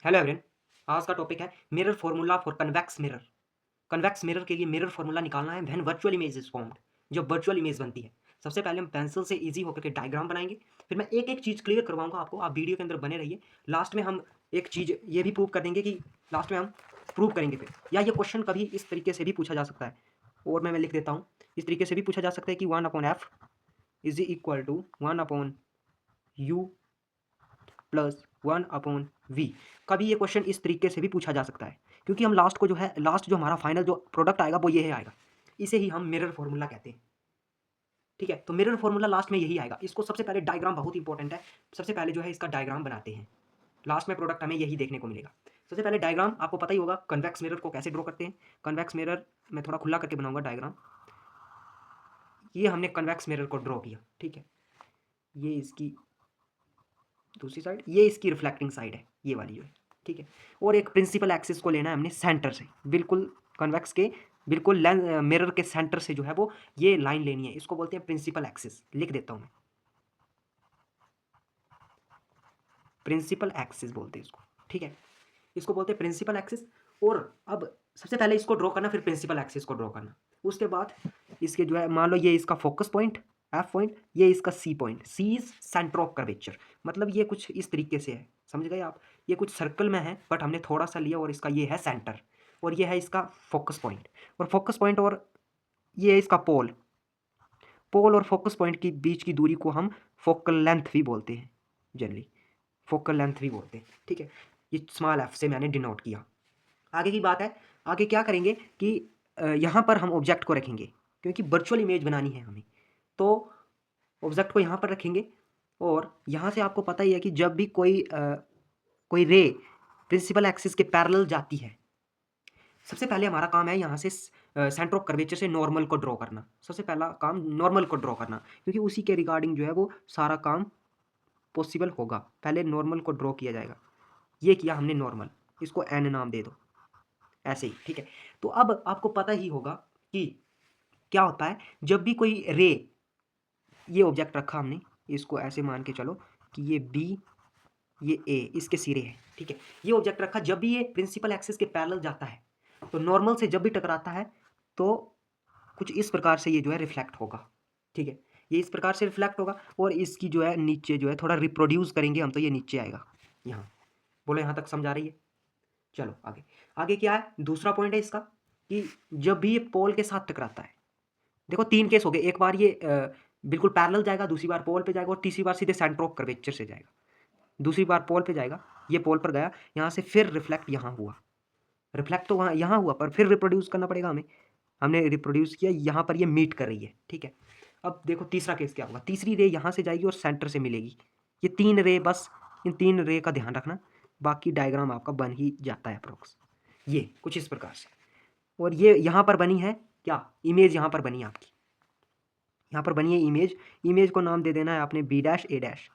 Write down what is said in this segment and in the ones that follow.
Hello everyone, आज का topic है mirror formula for convex mirror. Convex mirror के लिए मिरर फॉर्मूला निकालना है when virtual image is formed, जब वर्चुअल इमेज बनती है। सबसे पहले हम पेंसिल से इजी होकर के डायग्राम बनाएंगे, फिर मैं एक एक चीज़ क्लियर करवाऊंगा आपको। आप वीडियो के अंदर बने रहिए। लास्ट में हम एक चीज़ ये भी प्रूव कर देंगे कि लास्ट में हम प्रूव करेंगे फिर, या ये क्वेश्चन कभी इस तरीके से भी पूछा जा सकता है, और मैं लिख देता हूँ। इस तरीके से भी पूछा जा सकता है कि 1/f is equal to 1/u plus 1/v। कभी ये क्वेश्चन इस तरीके से भी पूछा जा सकता है, क्योंकि हम लास्ट को जो है, लास्ट जो हमारा फाइनल जो प्रोडक्ट आएगा वो ये आएगा। इसे ही हम मिरर फॉर्मूला कहते हैं। ठीक है, तो मिरर फॉर्मूला लास्ट में यही आएगा। इसको सबसे पहले डायग्राम बहुत इंपॉर्टेंट है। सबसे पहले जो है इसका डायग्राम बनाते हैं, लास्ट में प्रोडक्ट हमें यही देखने को मिलेगा। सबसे पहले डायग्राम आपको पता ही होगा, कन्वेक्स मिरर को कैसे ड्रॉ करते हैं। कन्वेक्स मिरर मैं थोड़ा खुला करके बनाऊंगा डायग्राम। ये हमने कन्वेक्स मिरर को ड्रॉ किया, ठीक है। ये इसकी दूसरी साइड, ये इसकी रिफ्लेक्टिंग साइड है, ये वाली जो है, ठीक है। और एक प्रिंसिपल एक्सिस को लेना है हमने सेंटर से, बिल्कुल कन्वेक्स के बिल्कुल मिरर के सेंटर से जो है वो ये लाइन लेनी है। इसको बोलते हैं प्रिंसिपल एक्सिस। लिख देता हूं मैं, प्रिंसिपल एक्सिस बोलते हैं इसको, ठीक है। इसको बोलते हैं प्रिंसिपल एक्सिस। और अब सबसे पहले इसको ड्रॉ करना, फिर प्रिंसिपल एक्सिस को ड्रॉ करना। उसके बाद इसके जो है, मान लो ये इसका फोकस पॉइंट एफ पॉइंट, ये इसका C point. C is centre of curvature, मतलब ये कुछ इस तरीके से है, समझ गए आप। ये कुछ सर्कल में है बट हमने थोड़ा सा लिया, और इसका ये है सेंटर, और ये है इसका फोकस पॉइंट। और फोकस पॉइंट और ये है इसका पोल। पोल और फोकस पॉइंट के बीच की दूरी को हम फोकल लेंथ भी बोलते हैं, जनरली फोकल लेंथ भी बोलते हैं, ठीक है। ये स्मॉल एफ से मैंने डिनोट किया। आगे की बात है, आगे क्या करेंगे कि यहाँ पर हम ऑब्जेक्ट को रखेंगे, क्योंकि वर्चुअल इमेज बनानी है हमें। तो ऑब्जेक्ट को यहाँ पर रखेंगे, और यहाँ से आपको पता ही है कि जब भी कोई रे प्रिंसिपल एक्सिस के पैरेलल जाती है, सबसे पहले हमारा काम है यहाँ से सेंटर ऑफ कर्वेचर से नॉर्मल को ड्रॉ करना। सबसे पहला काम नॉर्मल को ड्रॉ करना, क्योंकि उसी के रिगार्डिंग जो है वो सारा काम पॉसिबल होगा। पहले नॉर्मल को ड्रॉ किया जाएगा। ये किया हमने नॉर्मल, इसको एन नाम दे दो, ऐसे ही, ठीक है। तो अब आपको पता ही होगा कि क्या होता है जब भी कोई रे, ये ऑब्जेक्ट रखा हमने, इसको ऐसे मान के चलो कि ये बी, ये ए, इसके सिरे हैं, ठीक है। ये ऑब्जेक्ट रखा, जब भी ये प्रिंसिपल एक्सिस के पैरेलल जाता है, तो नॉर्मल से जब भी टकराता है तो कुछ इस प्रकार से ये जो है रिफ्लेक्ट होगा, ठीक है। ये इस प्रकार से रिफ्लेक्ट होगा, और इसकी जो है नीचे जो है थोड़ा रिप्रोड्यूस करेंगे हम, तो ये नीचे आएगा यहाँ। बोलो यहाँ तक समझ आ रही है? चलो आगे। आगे क्या है, दूसरा पॉइंट है इसका कि जब भी ये पोल के साथ टकराता है, देखो तीन केस हो गए। एक बार ये बिल्कुल पैरेलल जाएगा, दूसरी बार पोल पे जाएगा, और तीसरी बार सीधे सेंटर ऑफ कर्वेचर से जाएगा। दूसरी बार पोल पे जाएगा, ये पोल पर गया, यहाँ से फिर रिफ्लेक्ट यहाँ हुआ। रिफ्लेक्ट तो वहाँ यहाँ हुआ, पर फिर रिप्रोड्यूस करना पड़ेगा हमें। हमने रिप्रोड्यूस किया, यहाँ पर ये मीट कर रही है, ठीक है। अब देखो तीसरा केस क्या होगा। तीसरी रे यहाँ से जाएगी और सेंटर से मिलेगी। ये तीन रे, बस इन तीन रे का ध्यान रखना, बाकी डायग्राम आपका बन ही जाता है अप्रोक्स, ये कुछ इस प्रकार से। और ये यहाँ पर बनी है क्या, इमेज यहाँ पर बनी है आपकी, यहाँ पर बनी है इमेज। इमेज को नाम दे देना है आपने बी डैश ए डैश।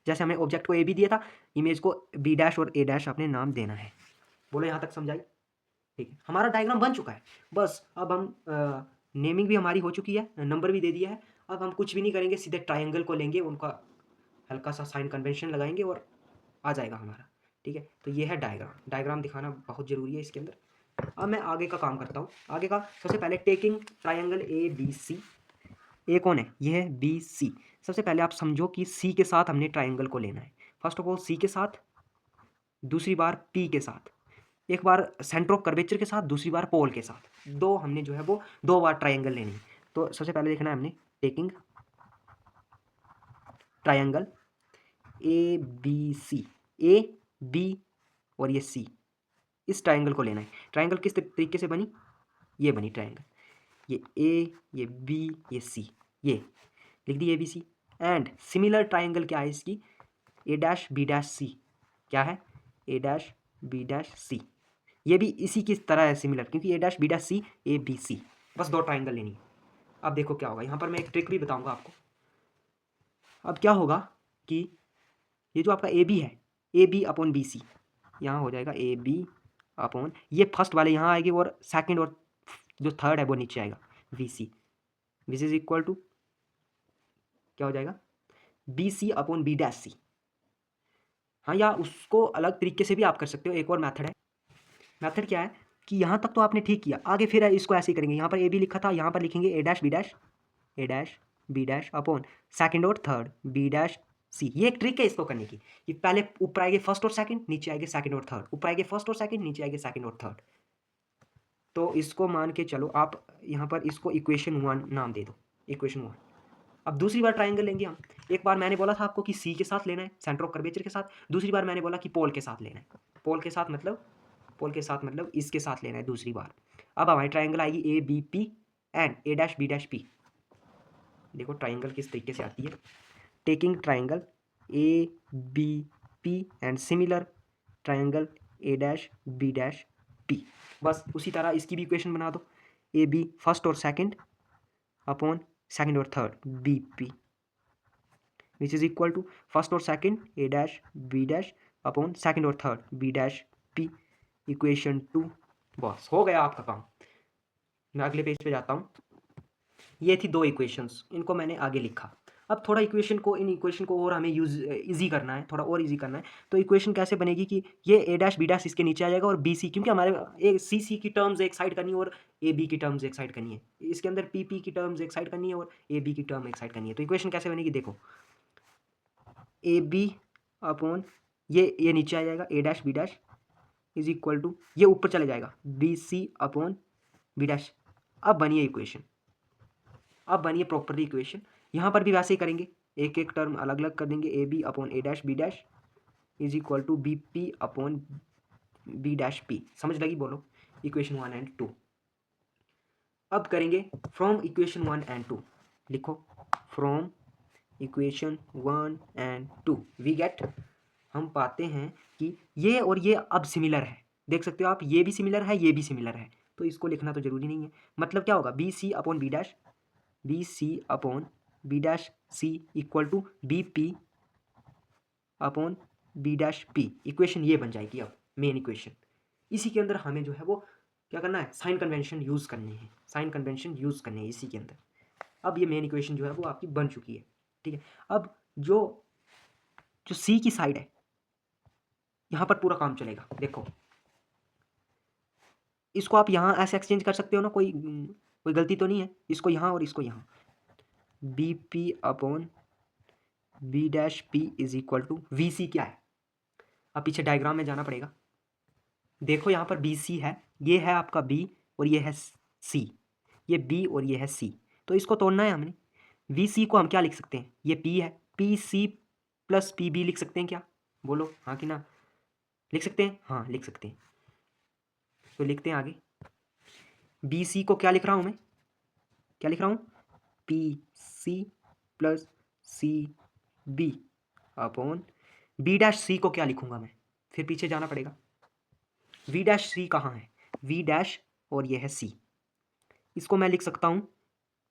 जैसे हमने ऑब्जेक्ट को ए बी दिया था, इमेज को बी डैश और ए डैश आपने नाम देना है। बोलो यहाँ तक समझाई? ठीक है, हमारा डायग्राम बन चुका है। बस अब हम नेमिंग भी हमारी हो चुकी है, नंबर भी दे दिया है। अब हम कुछ भी नहीं करेंगे, सीधे ट्रायंगल को लेंगे, उनका हल्का सा साइन कन्वेंशन लगाएंगे और आ जाएगा हमारा, ठीक है। तो ये है डायग्राम। डायग्राम दिखाना बहुत ज़रूरी है इसके अंदर। अब मैं आगे का काम करता हूँ। आगे का सबसे पहले taking triangle A B C. A कौन है, ये है बी सी। सबसे पहले आप समझो कि सी के साथ हमने ट्रायंगल को लेना है। फर्स्ट ऑफ ऑल सी के साथ, दूसरी बार पी के साथ, एक बार सेंटर ऑफ कर्वेचर के साथ, दूसरी बार पोल के साथ। दो हमने जो है वो दो बार ट्रायंगल लेनी है। तो सबसे पहले देखना है हमने taking triangle A B C, A B और ये सी, इस ट्रायंगल को लेना है। ट्रायंगल किस तरीके से बनी, ये बनी ट्रायंगल, ये ए, ये बी, ये सी, ये लिख दी A B C. And similar triangle क्या है इसकी, A dash B dash C. क्या है, A dash B dash C. ये भी इसी की तरह है सिमिलर, क्योंकि A dash B dash C, A B C, बस दो ट्रायंगल लेनी है। अब देखो क्या होगा, यहाँ पर मैं एक ट्रिक भी बताऊंगा आपको। अब क्या होगा कि ये जो आपका ए बी है, A B upon B C, यहाँ हो जाएगा ए बी अपॉन, ये फर्स्ट वाले यहाँ आएगी, और सेकंड और जो थर्ड है वो नीचे आएगा, V C. Which is equal to क्या हो जाएगा, B C upon B dash C. हाँ, या उसको अलग तरीके से भी आप कर सकते हो। एक और मेथड है। मेथड क्या है कि यहाँ तक तो आपने ठीक किया, आगे फिर इसको ऐसे ही करेंगे। यहाँ पर ए बी लिखा था, यहाँ पर लिखेंगे A dash B dash, A dash B dash upon second और थर्ड बी डैश सी। ये एक ट्रिक है इसको करने की, कि पहले ऊपर आएंगे फर्स्ट और सेकंड, नीचे आएंगे सेकंड और थर्ड, ऊपर आएंगे फर्स्ट और सेकंड, नीचे आएंगे सेकंड और थर्ड। तो इसको मान के चलो आप, यहाँ पर इसको इक्वेशन 1 नाम दे दो, इक्वेशन 1। अब दूसरी बार ट्राइंगल लेंगे हम। एक बार मैंने बोला था आपको कि सी के साथ लेना है, सेंटर ऑफ कर्वेचर के साथ। दूसरी बार मैंने बोला कि पोल के साथ लेना है। पोल के साथ मतलब इसके साथ लेना है दूसरी बार। अब हमारी ट्राइंगल आएगी A B P and A dash B dash P. देखो ट्राइंगल किस तरीके से आती है। Taking triangle A B P and similar triangle A dash B dash P. बस उसी तरह इसकी भी इक्वेशन बना दो। ए बी फर्स्ट और सेकंड अपॉन सेकंड और third B P, which is equal to first और second A dash B dash upon second और third B dash P, equation 2। बस हो गया आपका काम। मैं अगले पेज पे जाता हूँ। ये थी 2 इक्वेशंस, इनको मैंने आगे लिखा। अब थोड़ा इन इक्वेशन को और हमें इजी करना है, थोड़ा और इजी करना है। तो इक्वेशन कैसे बनेगी कि ये ए डैश बी डैश इसके नीचे आ जाएगा, और बी सी, क्योंकि हमारे ए सी की टर्म्स एक साइड करनी है और ए बी की टर्म्स एक साइड करनी है। इसके अंदर पी पी की टर्म्स एक साइड करनी है और ए बी की टर्म एक साइड करनी है। तो इक्वेशन कैसे बनेगी, देखो ए बी अपॉन ये नीचे आ जाएगा A dash B dash is equal to, ये ऊपर चले जाएगा B C upon B dash. अब बनिए इक्वेशन, अब बनिए प्रॉपरली इक्वेशन। यहाँ पर भी वैसे ही करेंगे, एक एक टर्म अलग अलग कर देंगे। A B upon A dash B dash is equal to B P upon B dash P. समझ लगी, बोलो इक्वेशन 1 एंड 2। अब करेंगे फ्रॉम इक्वेशन 1 एंड 2। लिखो from equation 1 and 2 we get, हम पाते हैं कि ये और ये अब सिमिलर है। देख सकते हो आप, ये भी सिमिलर है, ये भी सिमिलर है। तो इसको लिखना तो जरूरी नहीं है। मतलब क्या होगा, B C upon B dash, B C upon B dash C equal to B P upon B dash P. Equation ये बन जाएगी अब मेन इक्वेशन। इसी के अंदर हमें जो है वो क्या करना है, साइन कन्वेंशन यूज़ करनी है, साइन कन्वेंशन यूज़ करनी है इसी के अंदर। अब ये मेन इक्वेशन जो है वो आपकी बन चुकी है। ठीक है, अब जो जो सी की साइड है, यहाँ पर पूरा काम चलेगा। देखो इसको आप यहाँ ऐसे एक्सचेंज कर सकते हो ना, कोई गलती तो नहीं है। इसको यहाँ और इसको यहाँ, B P upon B dash P is equal to V C क्या है। अब पीछे डायग्राम में जाना पड़ेगा। देखो यहाँ पर बी सी है, ये है आपका बी और ये है सी, ये बी और ये है सी। तो इसको तोड़ना है हमने। वी सी को हम क्या लिख सकते हैं, ये पी है, P C plus P B लिख सकते हैं क्या, बोलो हाँ कि ना। लिख सकते हैं, हाँ लिख सकते हैं। तो लिखते हैं आगे, बी सी को क्या लिख रहा हूँ मैं, क्या लिख रहा हूँ, P C plus C B upon B dash C को क्या लिखूंगा मैं, फिर पीछे जाना पड़ेगा। वी डैश सी कहाँ है, वी डैश और ये है सी। इसको मैं लिख सकता हूँ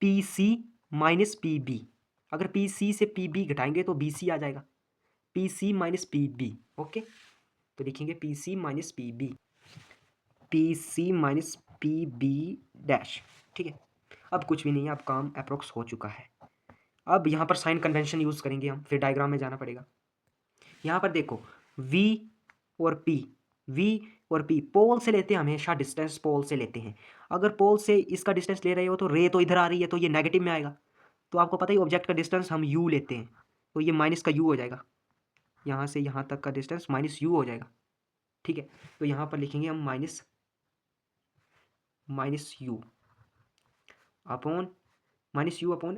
P C minus P B. अगर पी सी से पी बी घटाएंगे तो बी सी आ जाएगा, P C minus P B. Okay, तो लिखेंगे P C minus P B, P C minus P B dash. ठीक है, अब कुछ भी नहीं है, अब काम अप्रोक्स हो चुका है। अब यहाँ पर साइन कन्वेंशन यूज़ करेंगे हम, फिर डायग्राम में जाना पड़ेगा। यहाँ पर देखो V और P, V और P पोल से लेते हैं हमेशा, डिस्टेंस पोल से लेते हैं। अगर पोल से इसका डिस्टेंस ले रहे हो तो रे तो इधर आ रही है, तो ये नेगेटिव में आएगा। तो आपको पता ही ऑब्जेक्ट का डिस्टेंस हम U लेते हैं, तो ये माइनस का U हो जाएगा। यहाँ से यहाँ तक का डिस्टेंस माइनस U हो जाएगा। ठीक है, तो यहाँ पर लिखेंगे हम माइनस यू अपॉन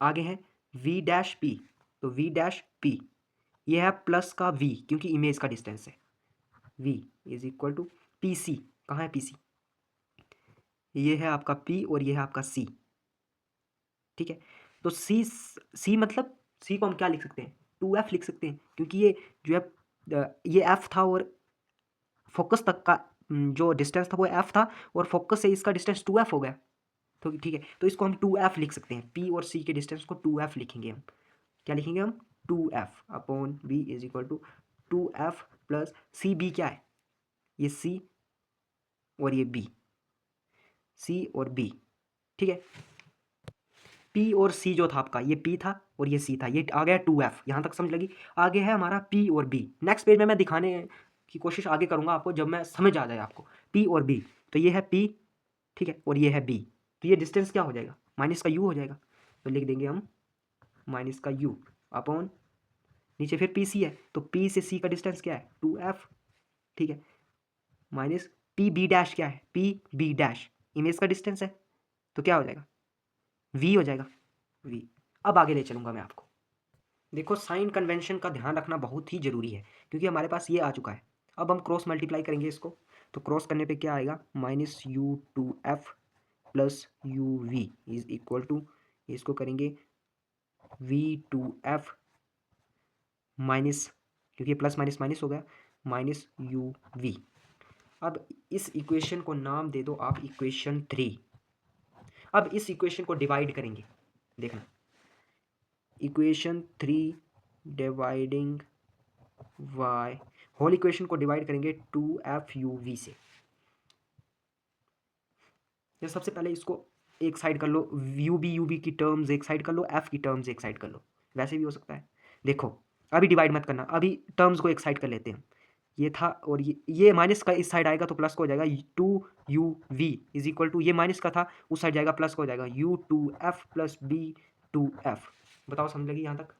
आगे है V डैश P, तो V डैश P ये है प्लस का V, क्योंकि इमेज का डिस्टेंस है। V is equal to P C, कहाँ है पी सी, ये है आपका P और ये है आपका C। ठीक है, तो C मतलब C को हम क्या लिख सकते हैं, 2F लिख सकते हैं, क्योंकि ये जो है ये F था और फोकस तक का जो डिस्टेंस था वो F था, और फोकस से इसका डिस्टेंस 2F हो गया। तो ठीक है, तो इसको हम 2F लिख सकते हैं। P और C के डिस्टेंस को 2F लिखेंगे हम। क्या लिखेंगे हम, 2F upon B is equal to 2F plus C B क्या है, ये C और ये B, C और B। ठीक है, पी और सी जो था आपका, ये पी था और ये सी था, ये आ गया 2f। यहाँ तक समझ लगी। आगे है हमारा पी और बी। नेक्स्ट पेज में मैं दिखाने की कोशिश आगे करूँगा आपको जब मैं समझ आ जाए आपको पी और बी। तो ये है पी, ठीक है, और ये है बी। तो ये डिस्टेंस क्या हो जाएगा, माइनस का यू हो जाएगा। तो लिख देंगे हम माइनस का यू अपॉन नीचे फिर पी सी है, तो पी से सी का डिस्टेंस क्या है 2f, ठीक है, माइनस पी बी डैश क्या है, पी बी डैश इमेज का डिस्टेंस है, तो क्या हो जाएगा v हो जाएगा v। अब आगे ले चलूँगा मैं आपको। देखो साइन कन्वेंशन का ध्यान रखना बहुत ही जरूरी है क्योंकि हमारे पास ये आ चुका है। अब हम क्रॉस मल्टीप्लाई करेंगे इसको, तो क्रॉस करने पे क्या आएगा, minus U two F plus U V is equal to, इसको करेंगे वी टू एफ माइनस, क्योंकि प्लस माइनस माइनस हो गया, माइनस यू वी। अब इस इक्वेशन को नाम दे दो आप इक्वेशन 3। अब इस इक्वेशन को डिवाइड करेंगे, देखना equation 3 dividing y, whole equation को डिवाइड करेंगे 2f से। ये सबसे पहले इसको एक साइड कर लो, यू बी की टर्म्स एक साइड कर लो, f की टर्म्स एक साइड कर लो, वैसे भी हो सकता है। देखो अभी डिवाइड मत करना, अभी टर्म्स को एक साइड कर लेते हैं। ये था और ये माइनस का इस साइड आएगा तो प्लस को हो जाएगा 2u v is equal to, ये माइनस का था उस साइड जाएगा प्लस को हो जाएगा u2f प्लस b2f। बताओ समझ लगी यहाँ तक।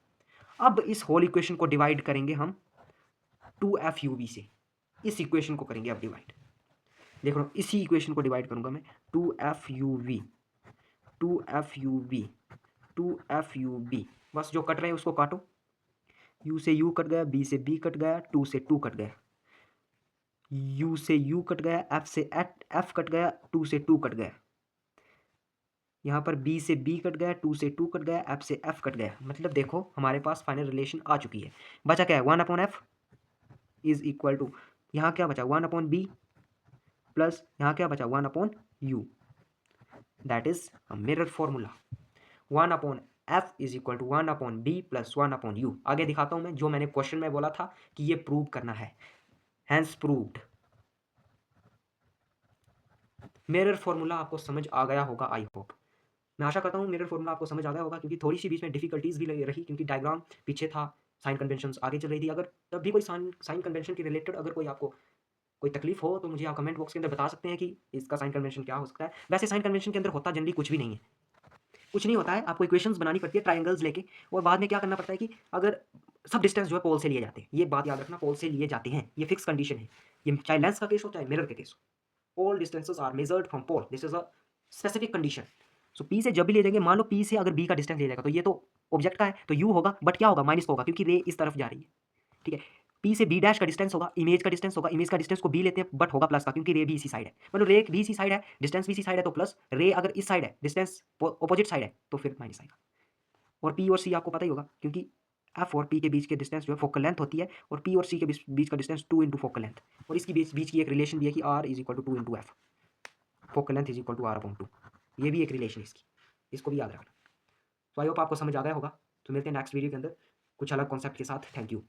अब इस होल इक्वेशन को डिवाइड करेंगे हम 2f से, इस इक्वेशन को करेंगे अब डिवाइड। देख लो इसी इक्वेशन को डिवाइड करूंगा मैं 2f 2f बस जो कट रहे हैं उसको काटो, u से u कट गया, b से b कट गया, 2 से 2 कट गया, u से u कट गया, f से f कट गया, 2 से 2 कट गया, यहाँ पर b से b कट गया, 2 से 2 कट गया, f से f कट गया। मतलब देखो हमारे पास फाइनल रिलेशन आ चुकी है। बचा क्या है 1/f इज इक्वल टू, यहाँ क्या बचा 1/b प्लस यहाँ क्या बचा 1/u, that is a mirror formula. 1/f is equal to 1/b plus 1/u। आगे दिखाता हूं मैं जो मैंने क्वेश्चन में बोला था कि ये प्रूव करना है, हैंस प्रूव्ड। मिरर फॉर्मूला आपको समझ आ गया होगा, आई होप, मैं आशा करता हूँ मिरर फॉर्मूला आपको समझ आ गया होगा, क्योंकि थोड़ी सी बीच में डिफिकल्टीज भी रही क्योंकि डायग्राम पीछे था, साइन कन्वेंशन आगे चल रही थी। अगर तब भी कोई साइन कन्वेंशन के रिलेटेड अगर कोई आपको कोई तकलीफ हो तो मुझे आप कमेंट बॉक्स के अंदर बता सकते हैं कि इसका साइन कन्वेंशन क्या हो सकता है। वैसे साइन कन्वेंशन के अंदर होता जनरली कुछ भी नहीं है, कुछ नहीं होता है। आपको इक्वेशंस बनानी पड़ती है ट्रायंगल्स लेके, और बाद में क्या करना पड़ता है कि अगर सब डिस्टेंस जो है पोल से लिए जाते हैं, ये बात याद रखना, पोल से लिए जाते हैं, ये फिक्स कंडीशन है। ये चाहे लेंस का केस हो चाहे मिरर के केस हो, all distances are measured from pole, this is a specific condition. So P से जब भी ले जाएंगे, मान लो पी से अगर बी का डिस्टेंस ले जाएगा तो ये तो ऑब्जेक्ट का है तो यू होगा, बट क्या होगा माइनस होगा क्योंकि रे इस तरफ जा रही है, ठीक है। पी से बी डैश का डिस्टेंस होगा, इमेज का डिस्टेंस होगा, इमेज का डिस्टेंस को बी लेते हैं बट होगा प्लस का क्योंकि रे भी इसी साइड है, मतलब रे भी इसी साइड है, डिस्टेंस भी इसी साइड है तो प्लस, रे अगर इस साइड है, डिस्टेंस ऑपोजिट साइड है तो फिर माइनस आएगा। और पी और सी आपको पता ही होगा क्योंकि एफ और पी के बीच के डिस्टेंस जो है फोकल लेंथ होती है, और पी और सी के बीच का डिस्टेंस 2 इंटू फोकल लेंथ, और इसकी बीच की एक रिलेशन भी है कि R is equal to 2 into F, focal length is equal to r/2। ये भी एक रिलेशन है इसकी, इसको भी याद रखना। तो आई होप आपको समझ आ गया होगा। तो मिलते हैं नेक्स्ट वीडियो के अंदर कुछ अलग कॉन्सेप्ट के साथ। Thank you.